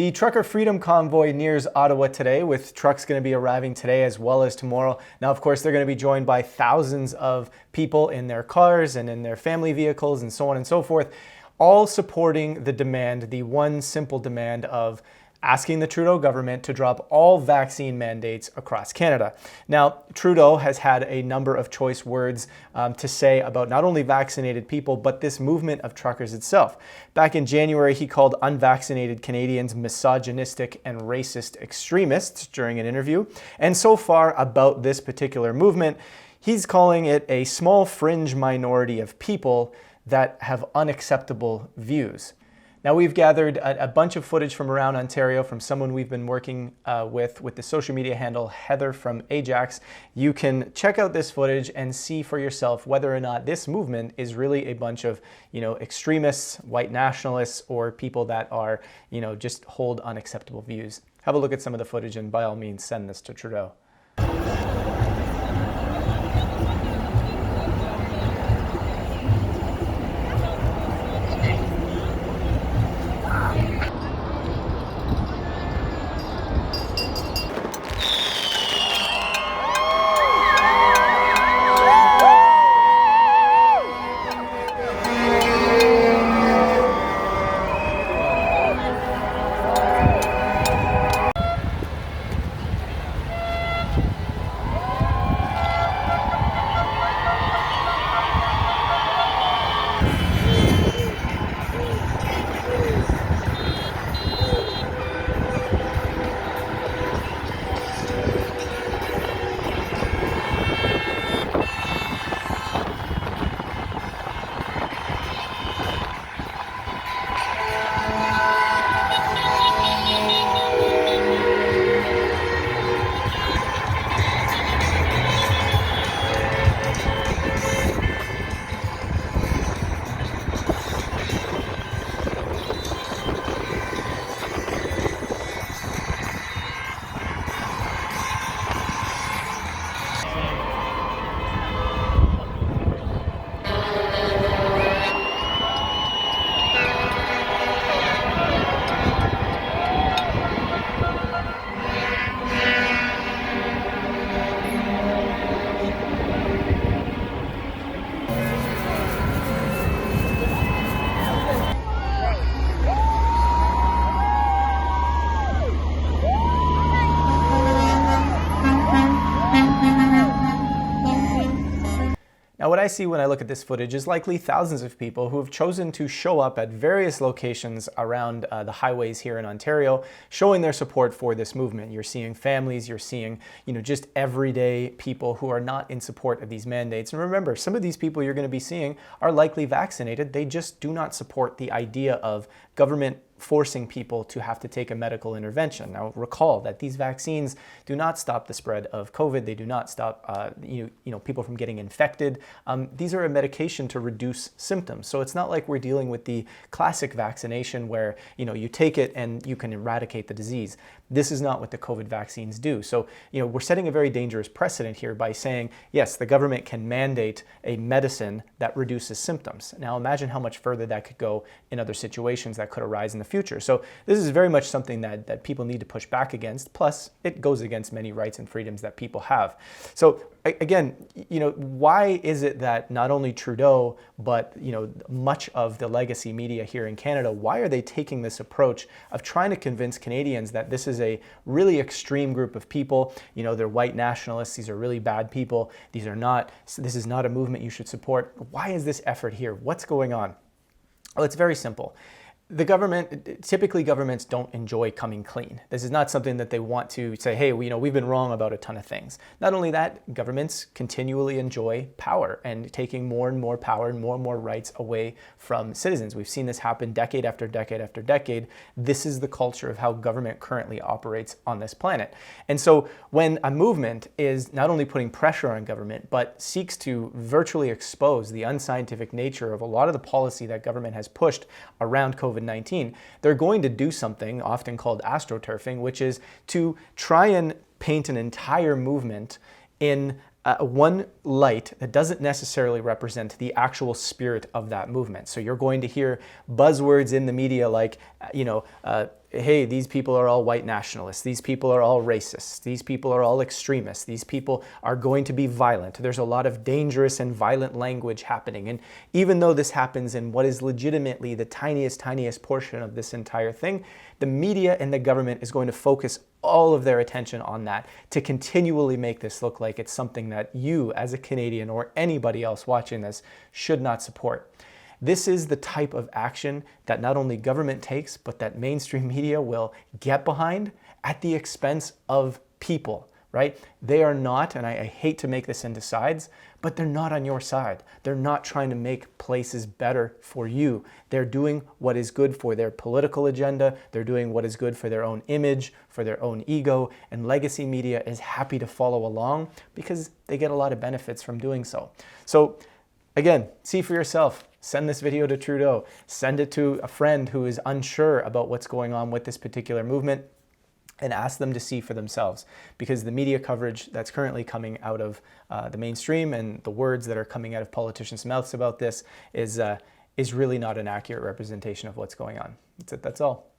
The trucker Freedom Convoy nears Ottawa today, with trucks going to be arriving today as well as tomorrow. Now, of course, they're going to be joined by thousands of people in their cars and in their family vehicles and so on and so forth, all supporting the demand, the one simple demand of asking the Trudeau government to drop all vaccine mandates across Canada. Now, Trudeau has had a number of choice words to say about not only vaccinated people, but this movement of truckers itself. Back in January, he called unvaccinated Canadians misogynistic and racist extremists during an interview. And so far about this particular movement, he's calling it a small fringe minority of people that have unacceptable views. Now, we've gathered a bunch of footage from around Ontario from someone we've been working with the social media handle Heather from Ajax. You can check out this footage and see for yourself whether or not this movement is really a bunch of, extremists, white nationalists, or people that are, just hold unacceptable views. Have a look at some of the footage and by all means send this to Trudeau. Now, what I see when I look at this footage is likely thousands of people who have chosen to show up at various locations around the highways here in Ontario, showing their support for this movement. You're seeing families, you're seeing, just everyday people who are not in support of these mandates. And remember, some of these people you're going to be seeing are likely vaccinated. They just do not support the idea of government forcing people to have to take a medical intervention. Now, recall that these vaccines do not stop the spread of COVID. They do not stop people from getting infected. These are a medication to reduce symptoms. So it's not like we're dealing with the classic vaccination where you take it and you can eradicate the disease. This is not what the COVID vaccines do. So we're setting a very dangerous precedent here by saying, yes, the government can mandate a medicine that reduces symptoms. Now imagine how much further that could go in other situations that could arise in the future. So this is very much something that people need to push back against. Plus, it goes against many rights and freedoms that people have. So again, why is it that not only Trudeau, but much of the legacy media here in Canada, why are they taking this approach of trying to convince Canadians that this is a really extreme group of people? They're white nationalists. These are really bad people. This is not a movement you should support. Why is this effort here? What's going on? Well, it's very simple. Typically governments don't enjoy coming clean. This is not something that they want to say, hey, we've been wrong about a ton of things. Not only that, governments continually enjoy power and taking more and more power and more rights away from citizens. We've seen this happen decade after decade after decade. This is the culture of how government currently operates on this planet. And so when a movement is not only putting pressure on government, but seeks to virtually expose the unscientific nature of a lot of the policy that government has pushed around COVID-19, they're going to do something often called astroturfing, which is to try and paint an entire movement in one light that doesn't necessarily represent the actual spirit of that movement. So you're going to hear buzzwords in the media like, hey, these people are all white nationalists, these people are all racists, these people are all extremists, these people are going to be violent. There's a lot of dangerous and violent language happening. And even though this happens in what is legitimately the tiniest portion of this entire thing, the media and the government is going to focus all of their attention on that to continually make this look like it's something that you as a Canadian or anybody else watching this should not support. This is the type of action that not only government takes, but that mainstream media will get behind at the expense of people, right? They are not, and I hate to make this into sides, but they're not on your side. They're not trying to make places better for you. They're doing what is good for their political agenda. They're doing what is good for their own image, for their own ego, and legacy media is happy to follow along because they get a lot of benefits from doing so. So again, see for yourself. Send this video to Trudeau. Send it to a friend who is unsure about what's going on with this particular movement, and ask them to see for themselves, because the media coverage that's currently coming out of the mainstream and the words that are coming out of politicians' mouths about this is really not an accurate representation of what's going on. That's all.